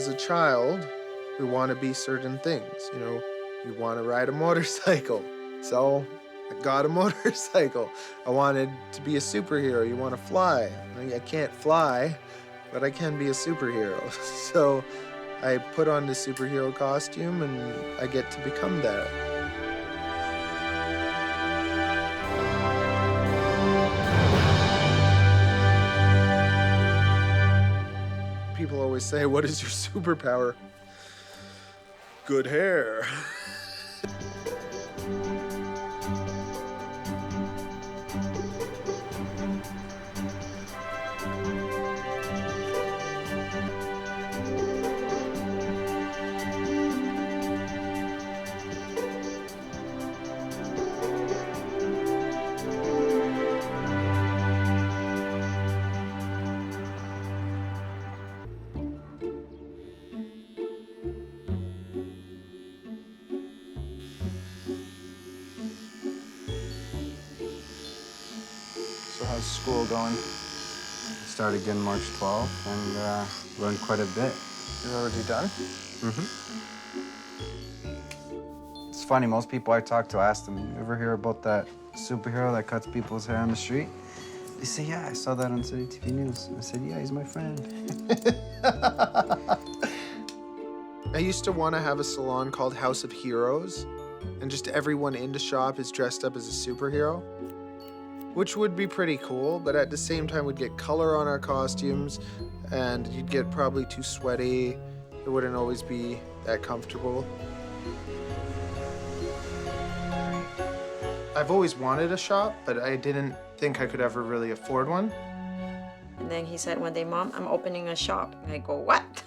as a child, we want to be certain things. You know, you want to ride a motorcycle. So I got a motorcycle. I wanted to be a superhero. You want to fly. I can't fly, but I can be a superhero. So I put on the superhero costume and I get to become that. People always say, what is your superpower? Good hair. So how's school going? Started again March 12th and learned quite a bit. You're already done? Mm-hmm. It's funny, most people I talk to ask them, you ever hear about that superhero that cuts people's hair on the street? They say, yeah, I saw that on City TV News. I said, yeah, he's my friend. I used to want to have a salon called House of Heroes, and just everyone in the shop is dressed up as a superhero, which would be pretty cool, but at the same time we'd get color on our costumes, and you'd get probably too sweaty. It wouldn't always be that comfortable. I've always wanted a shop, but I didn't think I could ever really afford one. And then he said one day, Mom, I'm opening a shop. And I go, what?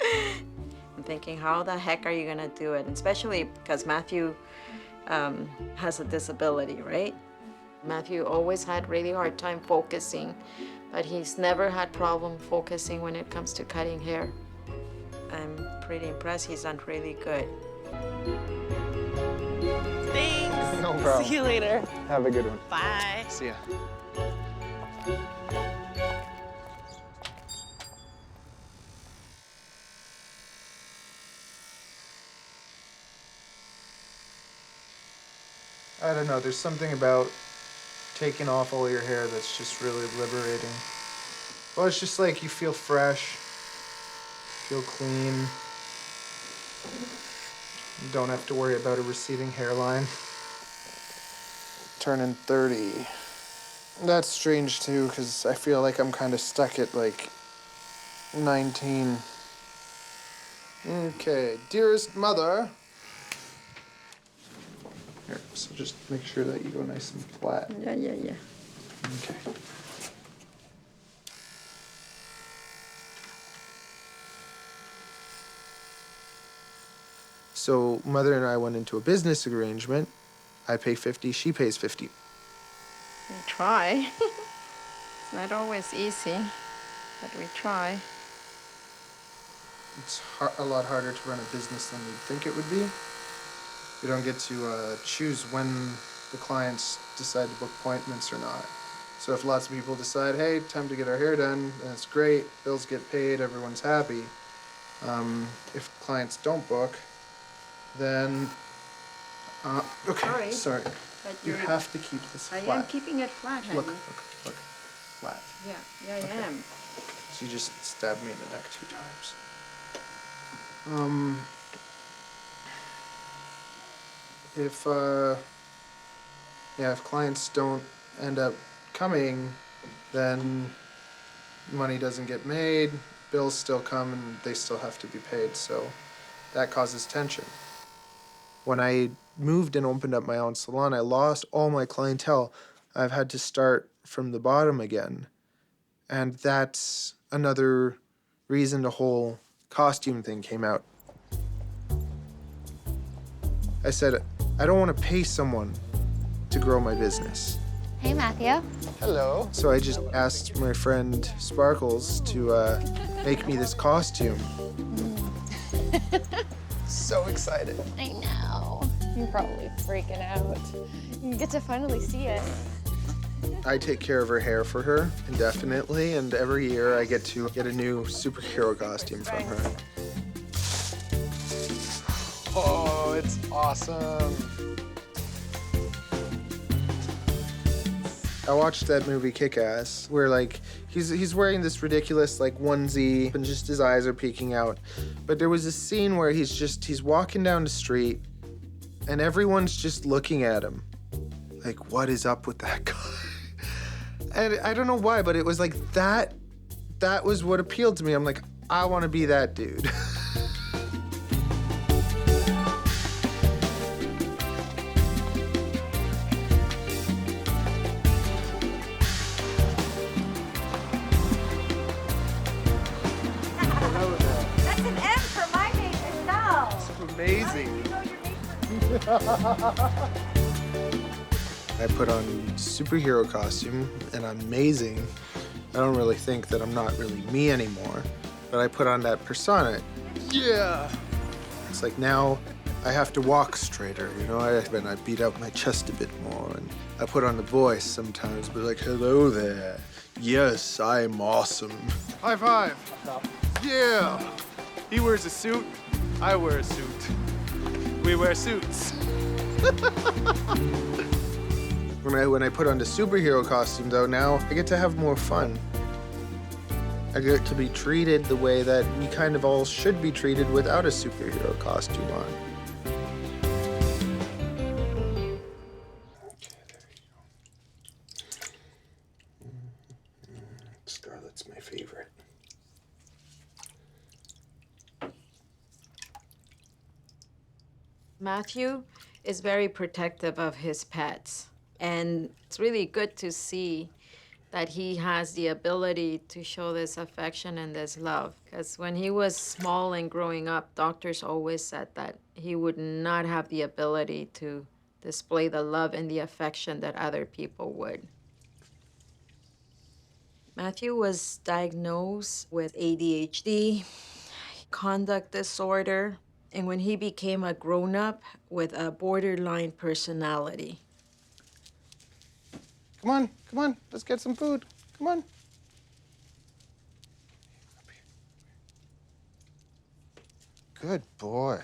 I'm thinking, how the heck are you gonna do it? And especially because Matthew has a disability, right? Matthew always had really hard time focusing, but he's never had problem focusing when it comes to cutting hair. I'm pretty impressed. He's done really good. Thanks. No problem. See you later. Have a good one. Bye. See ya. I don't know, there's something about taking off all your hair that's just really liberating. Well, it's just like you feel fresh, feel clean. You don't have to worry about a receding hairline. Turning 30. That's strange too, because I feel like I'm kind of stuck at like 19. Okay, dearest mother. Here, so just make sure that you go nice and flat. Yeah. Okay. So mother and I went into a business arrangement. I pay 50, she pays 50. We try. It's not always easy, but we try. It's a lot harder to run a business than you'd think it would be. You don't get to choose when the clients decide to book appointments or not. So if lots of people decide, hey, time to get our hair done, that's great, bills get paid, everyone's happy. If clients don't book, then, okay, sorry. But You have to keep this I flat. am keeping it flat, honey. Look, flat. Yeah, I am. So you just stabbed me in the neck 2 times. If clients don't end up coming, then money doesn't get made, bills still come, and they still have to be paid, so that causes tension. When I moved and opened up my own salon, I lost all my clientele. I've had to start from the bottom again. And that's another reason the whole costume thing came out. I said, I don't want to pay someone to grow my business. Hey, Matthew. Hello. So I just asked my friend Sparkles to make me this costume. So excited. I know. You're probably freaking out. You get to finally see it. I take care of her hair for her indefinitely, and every year I get to get a new superhero costume from her. Oh, it's awesome. I watched that movie Kick-Ass, where like he's wearing this ridiculous like onesie and just his eyes are peeking out. But there was a scene where he's walking down the street and everyone's just looking at him. Like, what is up with that guy? And I don't know why, but it was like that was what appealed to me. I'm like, I want to be that dude. That's an M for my name as well. It's amazing. I put on superhero costume and I'm amazing. I don't really think that I'm not really me anymore, but I put on that persona. Yeah. It's like now I have to walk straighter, you know? I beat up my chest a bit more, and I put on the voice sometimes, but like, hello there. Yes, I'm awesome. High five. Yeah. He wears a suit, I wear a suit. We wear suits. When I put on the superhero costume, though, now I get to have more fun. I get to be treated the way that we kind of all should be treated without a superhero costume on. Okay, there you go. Scarlet's my favorite. Matthew is very protective of his pets. And it's really good to see that he has the ability to show this affection and this love. Because when he was small and growing up, doctors always said that he would not have the ability to display the love and the affection that other people would. Matthew was diagnosed with ADHD, conduct disorder, and when he became a grown-up with a borderline personality. Come on, let's get some food. Come on. Good boy.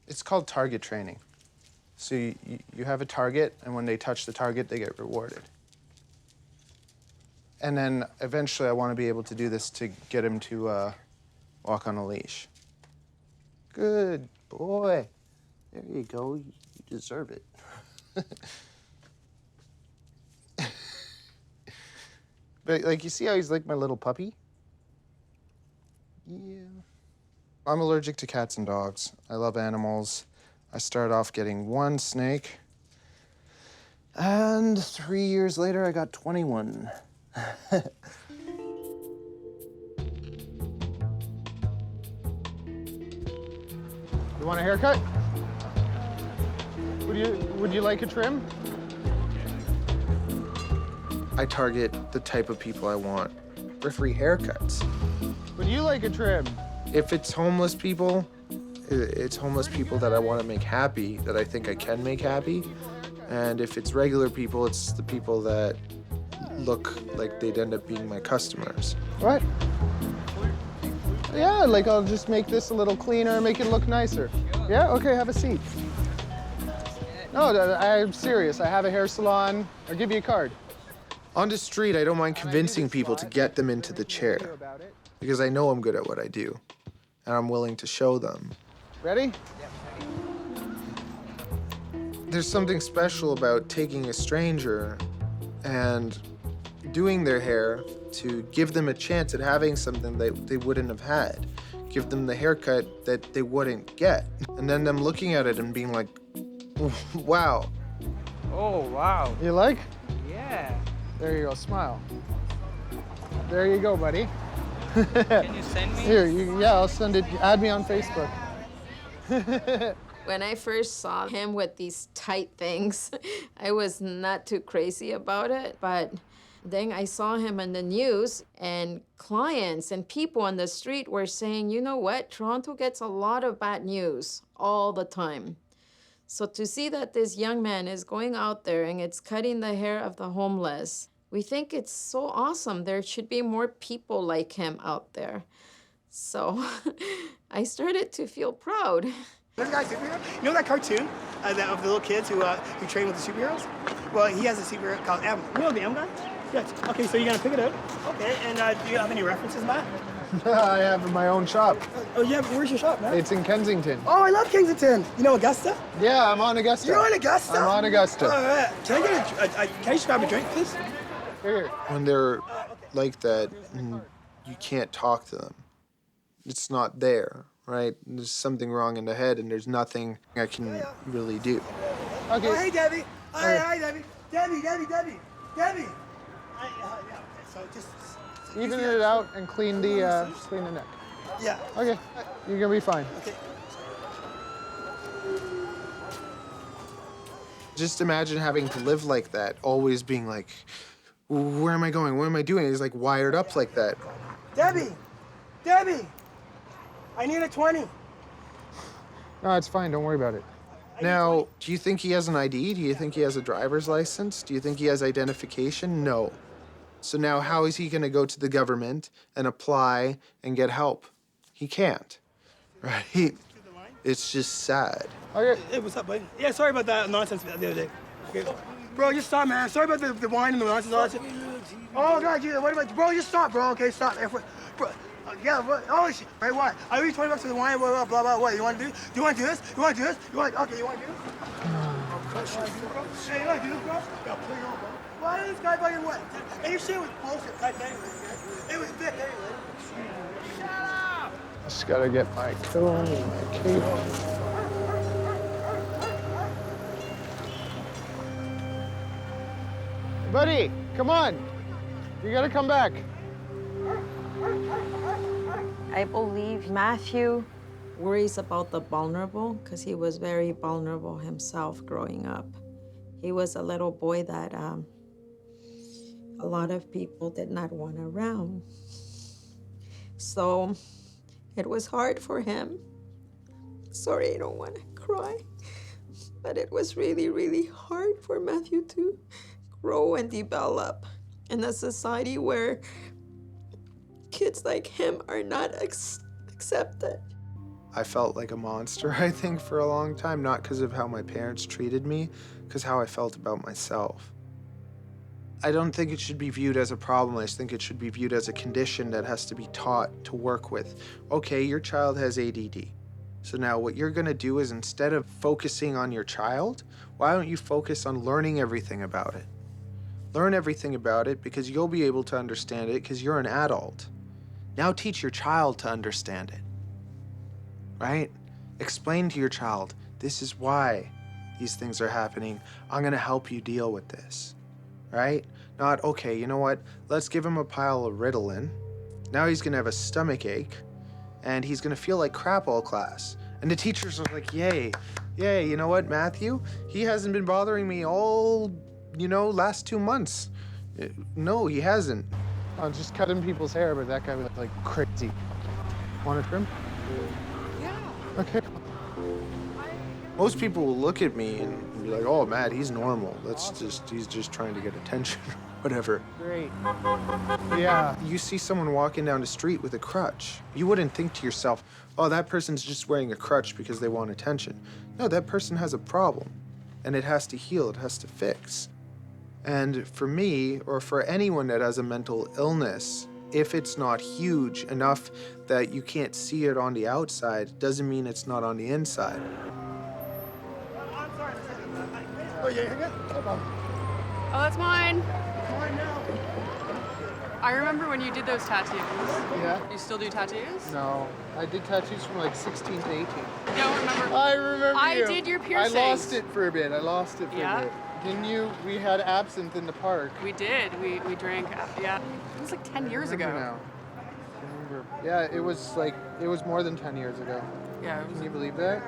It's called target training. So you have a target, and when they touch the target, they get rewarded. And then eventually I want to be able to do this to get him to walk on a leash. Good boy. There you go. You deserve it. But like, you see how he's like my little puppy? Yeah. I'm allergic to cats and dogs. I love animals. I started off getting one snake, and 3 years later, I got 21. You want a haircut? Would you like a trim? I target the type of people I want for free haircuts. Would you like a trim? If it's homeless people, it's homeless people that I want to make happy, that I think I can make happy. And if it's regular people, it's the people that look like they'd end up being my customers. What? Yeah, like I'll just make this a little cleaner, make it look nicer. Yeah, okay, have a seat. No, I'm serious. I have a hair salon. I'll give you a card. On the street, I don't mind convincing people to get them into the chair because I know I'm good at what I do, and I'm willing to show them. Ready? There's something special about taking a stranger and doing their hair to give them a chance at having something they wouldn't have had. Give them the haircut that they wouldn't get. And then them looking at it and being like, wow. Oh, wow. You like? Yeah. There you go, smile. There you go, buddy. Can you send me? Here, yeah, I'll send it. Add me on Facebook. When I first saw him with these tight things, I was not too crazy about it, but then I saw him in the news, and clients and people on the street were saying, you know what, Toronto gets a lot of bad news all the time. So to see that this young man is going out there and it's cutting the hair of the homeless, we think it's so awesome. There should be more people like him out there. So I started to feel proud. This guy's a superhero. You know that cartoon of the little kids who train with the superheroes? Well, he has a superhero called M. You know the M guy? Yes. Okay, so you're gonna pick it out. Okay, and do you have any references, Matt? I have my own shop. Oh, yeah. Where's your shop, man? It's in Kensington. Oh, I love Kensington. You know Augusta? Yeah, I'm on Augusta. You're on Augusta? I'm on Augusta. All right. Can I get can I just grab a drink, please? Here. When they're like that, you can't talk to them. It's not there, right? There's something wrong in the head, and there's nothing I can really do. Okay. Oh, hey, Debbie. Hi, Debbie. Debbie. Debbie. Yeah. So just Even it out and clean the neck. Yeah. Okay, you're gonna be fine. Okay. Just imagine having to live like that, always being like, where am I going? What am I doing? He's like wired up like that. Debbie. I need a 20. No, it's fine. Don't worry about it. Now, do you think he has an ID? Do you think he has a driver's license? Do you think he has identification? No. So now how is he going to go to the government and apply and get help? He can't, right? It's just sad. Okay. Hey, what's up, buddy? Yeah, sorry about that nonsense the other day. Okay. Bro, just stop, man. Sorry about the wine and the nonsense. All that shit. Oh, God, yeah, what about, bro, just stop, bro. Okay, stop. Bro, yeah, what? Oh, shit. Right, what? I owe you $20 for the wine, blah, blah, blah. What, you want to do? Do you want to do this? Okay, you want to do this? Hey, you want to do this, bro? Yeah, play on, bro. Why did this guy fucking what? And your shit was bullshit type thing. It was thick anyway. Shut up! Just gotta get my comb and my cape. Buddy, come on. You gotta come back. I believe Matthew worries about the vulnerable because he was very vulnerable himself growing up. He was a little boy that a lot of people did not want around. So it was hard for him. Sorry, I don't want to cry. But it was really, really hard for Matthew to grow and develop in a society where kids like him are not accepted. I felt like a monster, I think, for a long time, not because of how my parents treated me, because how I felt about myself. I don't think it should be viewed as a problem. I just think it should be viewed as a condition that has to be taught to work with. Okay, your child has ADD. So now what you're gonna do is instead of focusing on your child, why don't you focus on learning everything about it? Learn everything about it because you'll be able to understand it because you're an adult. Now teach your child to understand it, right? Explain to your child, this is why these things are happening. I'm gonna help you deal with this, right? Not, okay, you know what? Let's give him a pile of Ritalin. Now he's gonna have a stomach ache and he's gonna feel like crap all class. And the teachers are like, yay, you know what, Matthew? He hasn't been bothering me all, last 2 months. No, he hasn't. I was just cutting people's hair, but that guy was like crazy. Want a trim? Yeah. Okay. Most people will look at me and be like, oh, Matt, he's normal. He's just trying to get attention or whatever. Great. Yeah. You see someone walking down the street with a crutch. You wouldn't think to yourself, oh, that person's just wearing a crutch because they want attention. No, that person has a problem and it has to heal, it has to fix. And for me, or for anyone that has a mental illness, if it's not huge enough that you can't see it on the outside, doesn't mean it's not on the inside. I'm sorry. Oh, yeah, you're good? No problem. Oh, that's mine. Mine now. I remember when you did those tattoos. Yeah? You still do tattoos? No, I did tattoos from like 16 to 18. You don't remember? I remember I you. did your I piercings. lost it for a bit. Yeah? a bit. Didn't you? We had absinthe in the park. We did. We drank. Yeah. It was like 10 years ago. Now. I remember. Yeah, it was more than 10 years ago. Yeah. It was, Can you believe that?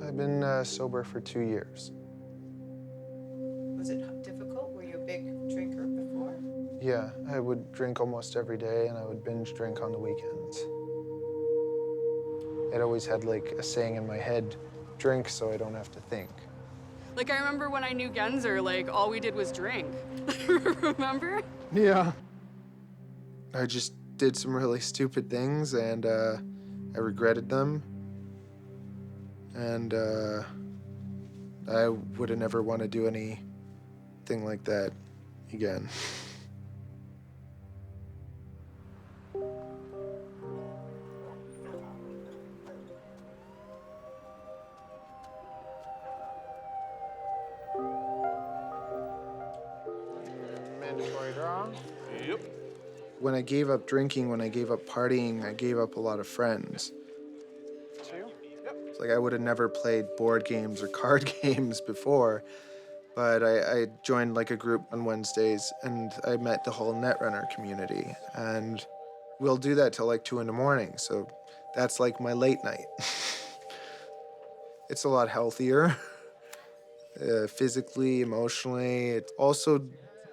I've been sober for 2 years. Was it difficult? Were you a big drinker before? Yeah, I would drink almost every day and I would binge drink on the weekends. I'd always had like a saying in my head, drink so I don't have to think. Like, I remember when I knew Genzer, like, all we did was drink. Remember? Yeah. I just did some really stupid things, and I regretted them. And I would have never want to do anything like that again. Mandatory draw? Yep. When I gave up drinking, when I gave up partying, I gave up a lot of friends. It's like I would have never played board games or card games before, but I joined like a group on Wednesdays, and I met the whole Netrunner community, and we'll do that till like 2 in the morning, so that's like my late night. It's a lot healthier, physically, emotionally. It's also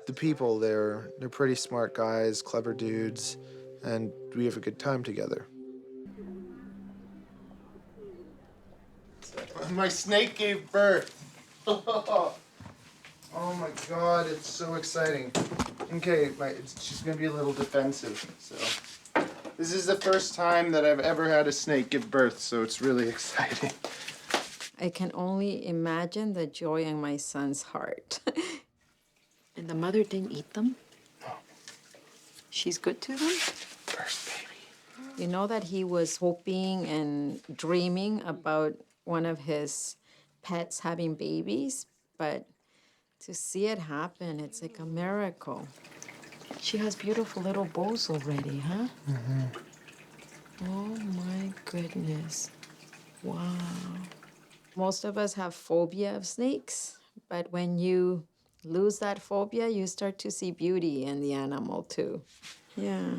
the people, they're pretty smart guys, clever dudes, and we have a good time together. My snake gave birth. Oh my God, it's so exciting. Okay, she's gonna be a little defensive, so. This is the first time that I've ever had a snake give birth, so it's really exciting. I can only imagine the joy in my son's heart. And the mother didn't eat them? No. She's good to them? First baby. You know that he was hoping and dreaming about one of his pets having babies, but to see it happen, it's like a miracle. She has beautiful little bows already, huh? Mm-hmm. Oh my goodness. Wow. Most of us have phobia of snakes, but when you lose that phobia, you start to see beauty in the animal too. Yeah.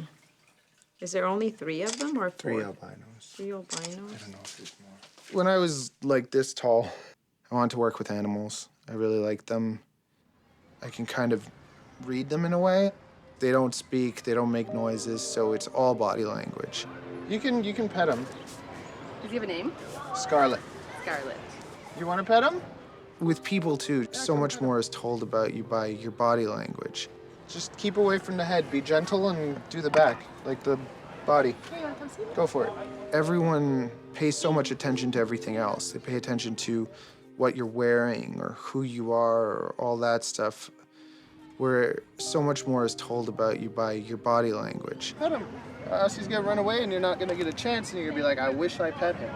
Is there only 3 of them or 4? 3 albinos. 3 albinos? I don't know if there's more. When I was like this tall, I wanted to work with animals. I really like them. I can kind of read them in a way. They don't speak, they don't make noises, so it's all body language. You can pet them. Does he have a name? Scarlet. Scarlet. You want to pet him? With people too, so much more is told about you by your body language. Just keep away from the head, be gentle and do the back, like the body. Go for it. Everyone pays so much attention to everything else. They pay attention to what you're wearing or who you are or all that stuff, where so much more is told about you by your body language. Pet him, or else he's gonna run away and you're not gonna get a chance and you're gonna be like, I wish I pet him.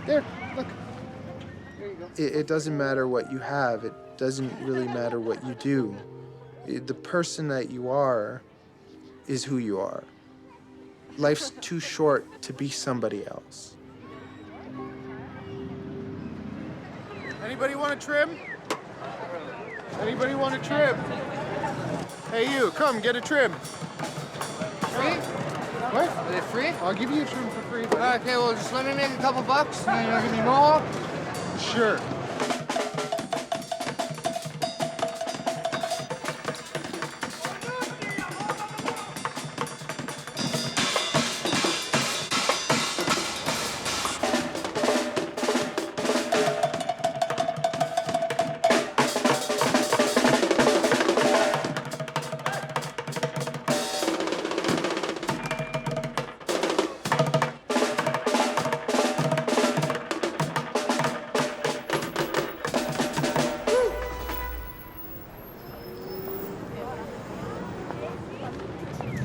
There, look. There you go. It doesn't matter what you have. It doesn't really matter what you do. The person that you are is who you are. Life's too short to be somebody else. Anybody want a trim? Anybody want a trim? Hey you, come get a trim. Free? What? Is it free? I'll give you a trim for free. Okay, well, just let me make a couple bucks, and then you'll give me more. Sure.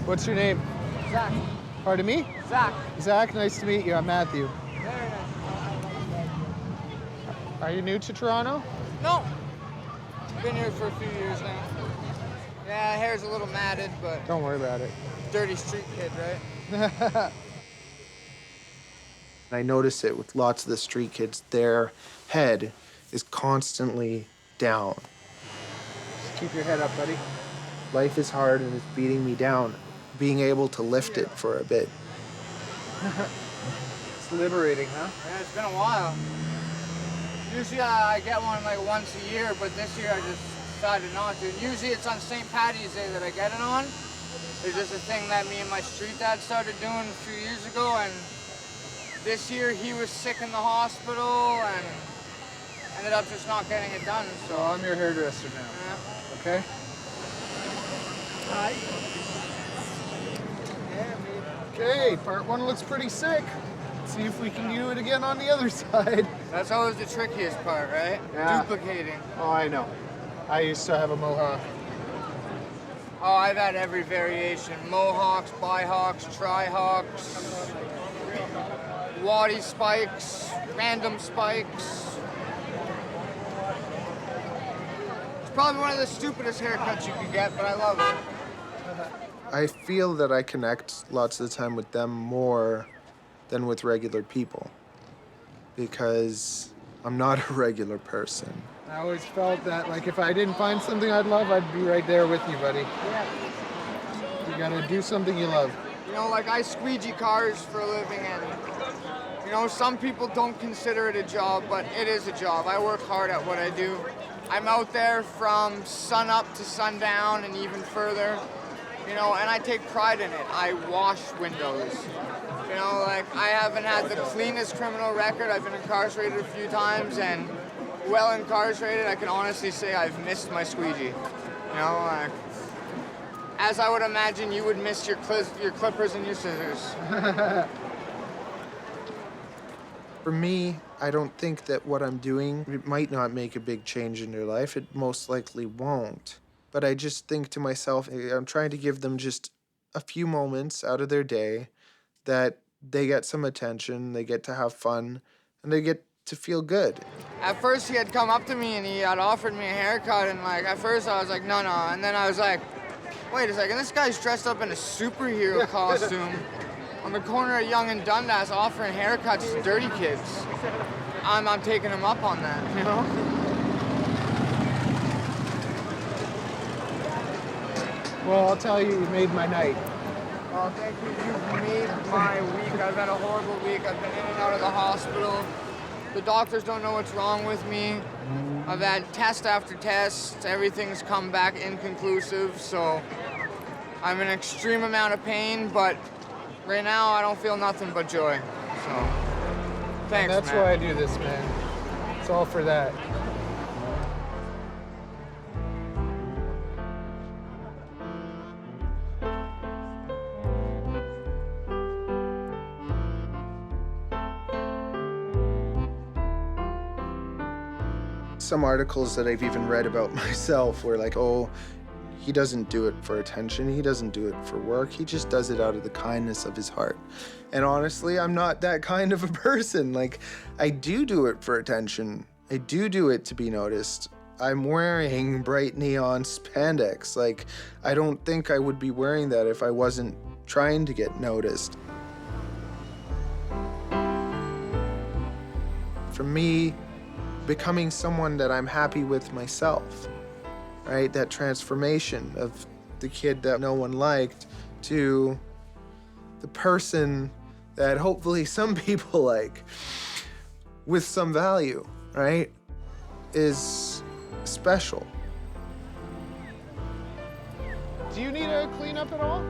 What's your name? Zach. Pardon me? Zach. Zach, nice to meet you. I'm Matthew. Very nice. Are you new to Toronto? No. Been here for a few years now. Yeah, hair's a little matted, but Don't worry about it. dirty street kid, right? I notice it with lots of the street kids. Their head is constantly down. Just keep your head up, buddy. Life is hard and it's beating me down. Being able to lift it for a bit. It's liberating, huh? Yeah, it's been a while. Usually I get one like once a year, but this year I just decided not to. Usually it's on St. Paddy's Day that I get it on. It's just a thing that me and my street dad started doing a few years ago, and This year he was sick in the hospital and ended up just not getting it done. So So I'm your hairdresser now, yeah. okay? Okay, part one looks pretty sick. See if we can do it again on the other side. That's always the trickiest part, right? Yeah. Duplicating. Oh, I know. I used to have a mohawk. Oh, I've had every variation. Mohawks, bihawks, tri-hawks, waddy spikes, random spikes. It's probably one of the stupidest haircuts you could get, but I love it. I feel that I connect lots of the time with them more than with regular people because I'm not a regular person. I always felt that, like, if I didn't find something I'd love, I'd be right there with you, buddy. Yeah. You gotta do something you love. You know, like I squeegee cars for a living, and you know, some people don't consider it a job, but it is a job. I work hard at what I do. I'm out there from sun up to sundown and even further, you know, and I take pride in it. I wash windows. You know, like I haven't had the cleanest criminal record. I've been incarcerated a few times, and well incarcerated, I can honestly say I've missed my squeegee. You know, like, as I would imagine you would miss your clippers and your scissors. For me, I don't think that what I'm doing, it might not make a big change in their life. It most likely won't. But I just think to myself, I'm trying to give them just a few moments out of their day that they get some attention, they get to have fun, and they get to feel good. At first he had come up to me and he had offered me a haircut, and like at first I was like, no. And then I was like, wait a second, this guy's dressed up in a superhero costume on the corner of Yonge and Dundas offering haircuts to dirty kids. I'm taking him up on that, you know? Well, I'll tell you, you made my night. Oh, thank you. You've made my week. I've had a horrible week. I've been in and out of the hospital. The doctors don't know what's wrong with me. I've had test after test. Everything's come back inconclusive, so I'm in extreme amount of pain, but right now I don't feel nothing but joy. So, thanks, That's man. why I do this, man. It's all for that. Some articles that I've even read about myself were like, oh, he doesn't do it for attention, he doesn't do it for work, he just does it out of the kindness of his heart. And honestly, I'm not that kind of a person. Like, I do it for attention. I do it to be noticed. I'm wearing bright neon spandex. Like, I don't think I would be wearing that if I wasn't trying to get noticed. For me, becoming someone that I'm happy with myself, right? That transformation of the kid that no one liked to the person that hopefully some people like with some value, right? Is special. Do you need a cleanup at all?